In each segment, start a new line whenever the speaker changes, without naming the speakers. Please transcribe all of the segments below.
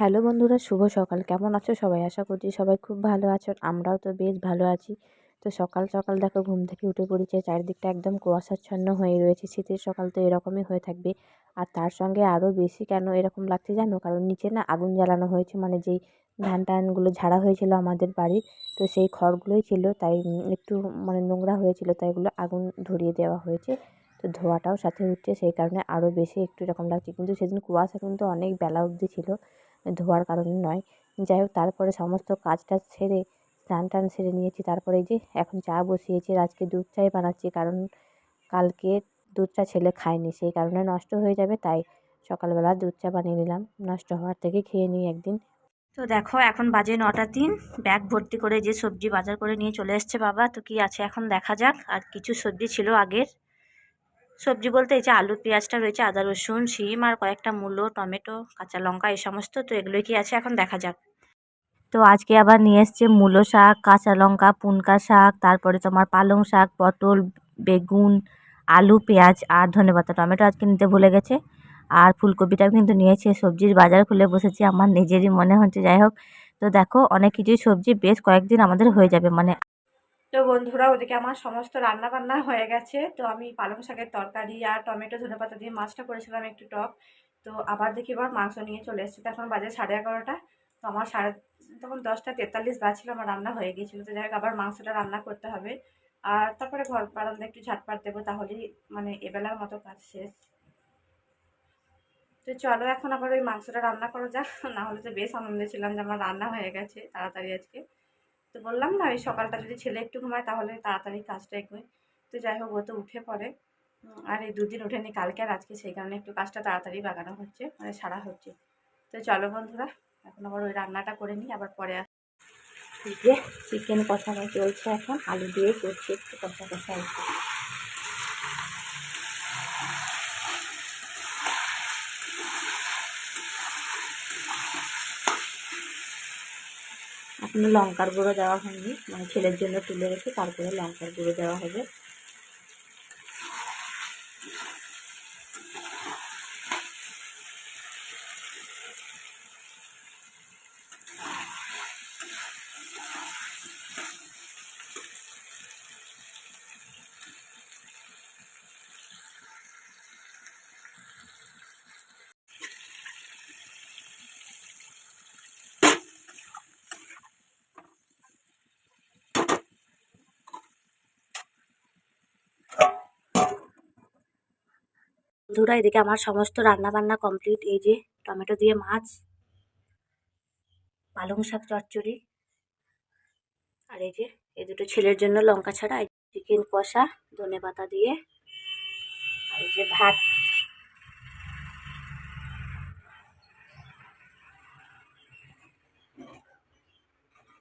Hello বন্ধুরা, শুভ সকাল। কেমন আছো সবাই? আশা করছি সবাই খুব ভালো আছো। আমরাও তো বেশ ভালো আছি। তো সকাল সকাল দেখো ঘুম থেকে উঠে পড়েছে, চারিদিকটা একদম কুয়াশাচ্ছন্ন হয়ে রয়েছে। শীতের সকাল তো এরকমই হয়ে থাকবে। আর তার সঙ্গে আরও বেশি কেন এরকম লাগছে জানো? কারণ নিচে না আগুন জ্বালানো হয়েছে, মানে যেই ধান টানগুলো ঝাড়া হয়েছিল আমাদের বাড়ির, তো সেই খড়গুলোই ছিল, তাই একটু মানে নোংরা হয়েছিল, তাই এগুলো আগুন ধরিয়ে দেওয়া হয়েছে। তো ধোঁয়াটাও সাথে উঠছে, সেই কারণে আরও বেশি একটু এরকম লাগছে। কিন্তু সেদিন কুয়াশা কিন্তু অনেক বেলা অবধি ছিল, ধোয়ার কারণে নয়। যাই হোক, তারপরে সমস্ত কাজ টাজ সেরে স্নান টান সেরে নিয়েছি। তারপরে এই যে এখন চা বসিয়েছি, আর আজকে দুধ চাই বানাচ্ছি, কারণ কালকে দুধটা ছেলে খায়নি, সেই কারণে নষ্ট হয়ে যাবে, তাই সকালবেলা দুধ চা বানিয়ে নিলাম, নষ্ট হওয়ার থেকে খেয়ে নিই একদিন। তো দেখো এখন বাজে 9টা 3, ব্যাগ ভর্তি করে যে সবজি বাজার করে নিয়ে চলে এসছে বাবা। তো কি আছে এখন দেখা যাক। আর কিছু সবজি ছিল আগের সবজি বলতে এই যে আলু পেঁয়াজটা রয়েছে, আদা রসুন শিম আর কয়েকটা মূলো টমেটো কাঁচা লঙ্কা এই সমস্ত, তো এগুলোই কি আছে এখন দেখা যাক। তো আজকে আবার নিয়ে এসছে মূলো শাক, কাঁচা লঙ্কা, পুনকা শাক, তারপরে তোমার পালং শাক, পটল, বেগুন, আলু পেঁয়াজ আর ধনেপাতা টমেটো আজকে নিতে ভুলে গেছে। আর ফুলকপিটাও কিন্তু নিয়েছে। সবজির বাজার খুলে বসেছি, আমার নিজেরই মনে হচ্ছে। যাই হোক, তো দেখো অনেক কিছুই সবজি বেশ কয়েকদিন আমাদের হয়ে যাবে মানে। তো বন্ধুরা, ওদিকে আমার সমস্ত রান্না বান্না হয়ে গেছে। তো আমি পালং শাকের তরকারি আর টমেটো ধনেপাতা দিয়ে মাছটা করেছিলাম একটু টক। তো আবার দেখি এবার মাংস নিয়ে চলে এসেছি। তো এখন বাজে 11:30। তো আমার তখন 10টা 43 বাজছিল, আমার রান্না হয়ে গিয়েছিলো। তো যাই হোক, আবার মাংসটা রান্না করতে হবে। আর তারপরে ঘর বারান্দা একটু ঝাঁটপাট দেবো, তাহলেই মানে এবেলার মতো কাজ শেষ। তো চলো এখন আবার ওই মাংসটা রান্না করা যাক। না হলে তো বেশ আনন্দে ছিলাম যে আমার রান্না হয়ে গেছে তাড়াতাড়ি আজকে। তো বললাম না, ওই সকালটা যদি ছেলে একটু ঘুমায় তাহলে তাড়াতাড়ি কাজটা এগোয়। তো যাই হোক, ও তো উঠে পড়ে। আর এই দুদিন ওঠেনি, কালকে আর আজকে, সেই কারণে একটু কাজটা তাড়াতাড়ি বাগানো হচ্ছে, মানে সারা হচ্ছে। তো চলো বন্ধুরা, এখন আবার ওই রান্নাটা করে নিই, আবার পরে এই যে চিকেন কষানো চলছে, এখন আলু দিয়ে করছি একটু কষা কষা আর কি। এখনো লঙ্কার গুঁড়ো দেওয়া হয়নি, মানে ছেলের জন্য তুলে রেখে তারপরে লঙ্কার গুঁড়ো দেওয়া হবে। বন্ধুরা, এদিকে আমার সমস্ত রান্না বান্না কমপ্লিট। এই যে টমেটো দিয়ে মাছ, পালং শাক চচ্চড়ি, আর এই যে এই দুটো ছেলের জন্য লঙ্কা ছাড়া চিকেন কষা ধনেপাতা দিয়ে, আর এই যে ভাত।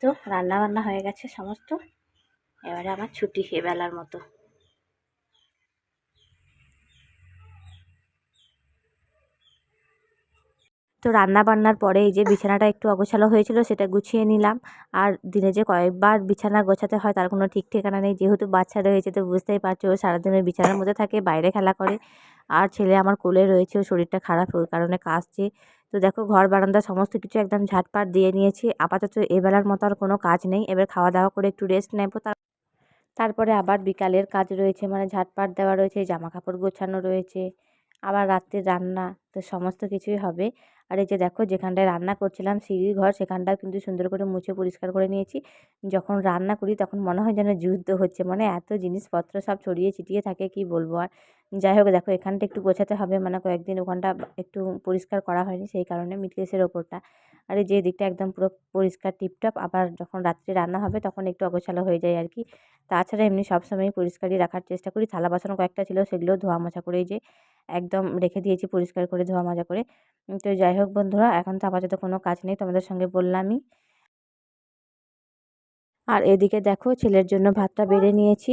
তো রান্না বান্না হয়ে গেছে সমস্ত, এবারে আমার ছুটি এবেলার মতো। তো রান্না বান্নার পরে এই যে বিছানাটা একটু অগোছালো হয়েছিল, সেটা গুছিয়ে নিলাম। আর দিনে যে কয়েকবার বিছানা গোছাতে হয় তার কোনো ঠিক ঠিকানা নেই। যেহেতু বাচ্চা রয়েছে তো বুঝতেই পারছো, ও সারাদিনের বিছানার মধ্যে থাকে, বাইরে খেলা করে। আর ছেলে আমার কোলে রয়েছে, ওর শরীরটা খারাপ, ওই কারণে কাশছে। তো দেখো ঘর বারান্দা সমস্ত কিছু একদম ঝাঁটপাট দিয়ে নিয়েছি। আপাতত এবেলার মতো আর কোনো কাজ নেই, এবার খাওয়া দাওয়া করে একটু রেস্ট নেবো। তারপরে আবার বিকালের কাজ রয়েছে, মানে ঝাঁটপাট দেওয়া রয়েছে, জামা কাপড় গোছানো রয়েছে, আবার রাত্রির রান্না, তো সমস্ত কিছুই হবে। আর এই যে দেখো, যেখানটায় রান্না করছিলাম সিঁড়ির ঘর, সেখানটাও কিন্তু সুন্দর করে মুছে পরিষ্কার করে নিয়েছি। যখন রান্না করি তখন মনে হয় যেন যুদ্ধ হচ্ছে, মানে এত জিনিসপত্র সব ছড়িয়ে ছিটিয়ে থাকে, কি বলবো আর। যাই হোক, দেখো এখানটা একটু গোছাতে হবে, মানে কয়েকদিন ওখানটা একটু পরিষ্কার করা হয়নি, সেই কারণে মিটকেসের ওপরটা। আর এই যে দিকটা একদম পুরো পরিষ্কার টিপটপ। আবার যখন রাত্রে রান্না হবে তখন একটু অগোছালো হয়ে যায় আর কি। তাছাড়া এমনি সবসময় পরিষ্কারই রাখার চেষ্টা করি। থালা বাসন কয়েকটা ছিল, সেগুলোও ধোয়া মোছা করে এই যে একদম রেখে দিয়েছি পরিষ্কার করে ধোয়া মাজা করে। তো যাই হোক বন্ধুরা, এখন তো আপাতত কোনো কাজ নেই, তোমাদের সঙ্গে বললামই। আর এদিকে দেখো ছেলের জন্য ভাতটা বেড়ে নিয়েছি,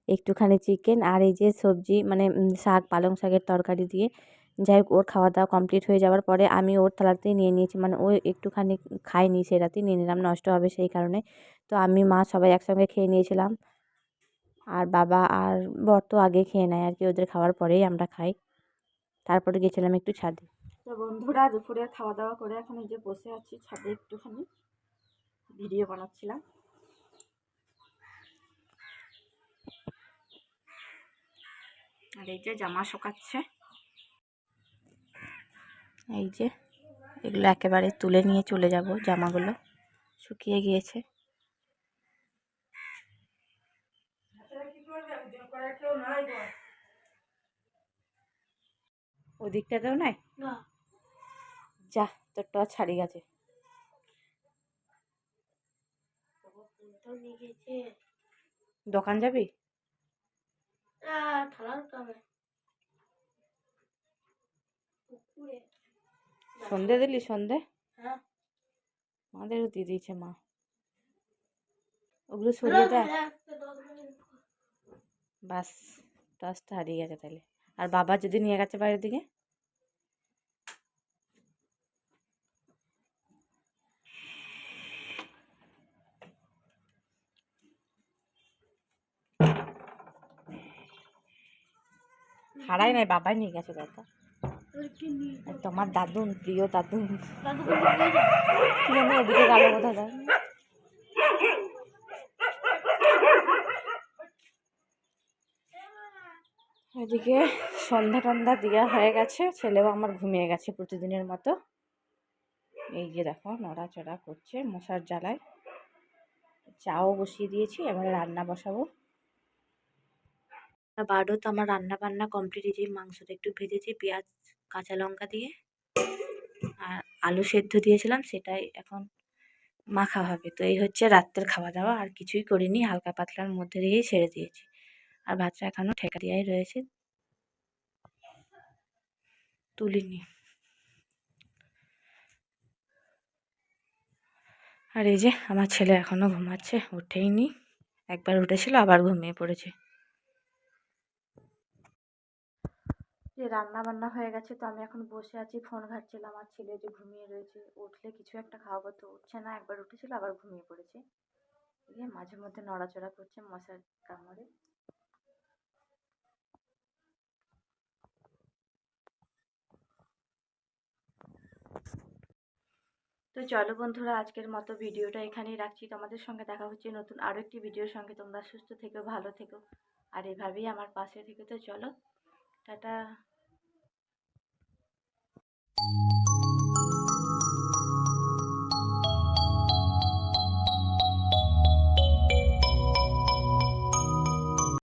একটুখানি চিকেন আর এই যে সবজি, মানে শাক, পালং শাকের তরকারি দিয়ে। যাই হোক, ওর খাওয়া দাওয়া কমপ্লিট হয়ে যাওয়ার পরে আমি ওর থালাতেই নিয়ে নিয়েছি, মানে ও একটুখানি খায়নি, সে রাতেই নিয়ে নিলাম, নষ্ট হবে সেই কারণে। তো আমি মা সবাই একসঙ্গে খেয়ে নিয়েছিলাম। আর বাবা আর বর তো আগে খেয়ে নেয় আর কি, ওদের খাওয়ার পরেই আমরা খাই। তারপরে গেছিলাম একটু ছাদে। তো বন্ধুরা, দুপুরে খাওয়া দাওয়া করে এখন এই যে বসে আছি ছাদে, একটুখানি ভিডিও বানাচ্ছিলাম। আর এই যে জামা শুকাচ্ছে, এই যে এগুলো একেবারে তুলে নিয়ে চলে যাব, জামাগুলো শুকিয়ে গিয়েছে। ওদিকটাতেও নাই, যা তোর টর্চ হারিয়ে গেছে। দোকান যাবি? সন্ধে দিলি? সন্ধে আমাদেরও দিয়ে দিয়েছে মা, ওগুলো সরিয়ে দেয়। বাস, টর্চটা হারিয়ে গেছে তাহলে। আর বাবা যদি নিয়ে গেছে বাইরের দিকে। হারাই নাই, বাবাই নিয়ে গেছে দাদা। তোমার দাদুন, প্রিয় দাদুন ওদিকে গেল কোথা যায়। এদিকে সন্ধ্যা টন্ধা দেওয়া হয়ে গেছে, ছেলেও আমার ঘুমিয়ে গেছে প্রতিদিনের মতো। এই যে দেখো নড়াচড়া করছে মশার জ্বালায়। চাও বসিয়ে দিয়েছি, এবারে রান্না বসাবো। বারো তো আমার রান্না বান্না কমপ্লিট। এই যে মাংসটা একটু ভেজেছি পেঁয়াজ কাঁচা লঙ্কা দিয়ে, আর আলু সেদ্ধ দিয়েছিলাম, সেটাই এখন মাখা হবে। তো এই হচ্ছে রাত্রের খাওয়া দাওয়া, আর কিছুই করিনি, হালকা পাতলার মধ্যে দিয়েই ছেড়ে দিয়েছি। আর ভাতটা এখনও ঠেকা দিয়াই রয়েছে, তুলিনি। আর এই যে আমার ছেলে এখনও ঘুমাচ্ছে, উঠেইনি। একবার উঠেছিল আবার ঘুমিয়ে পড়েছে। যে রান্না বান্না হয়ে গেছে, তো আমি এখন বসে আছি, ফোন ঘাঁটছিলাম। আমার ছেলে যে ঘুমিয়ে রয়েছে, উঠলে কিছু একটা খাওয়াবো, তো উঠছে না, একবার উঠেছিল আবার ঘুমিয়ে পড়েছে। এই যে মাঝে মধ্যে নড়াচড়া করছে মশার কামড়ে। তো চলো বন্ধুরা, আজকের মতো ভিডিওটা এখানেই রাখছি। তোমাদের সঙ্গে দেখা হচ্ছে নতুন আরও একটি ভিডিওর সঙ্গে। তোমরা সুস্থ থেকো, ভালো থেকো, আর এভাবেই আমার পাশে থেকো। তো চলো, টাটা।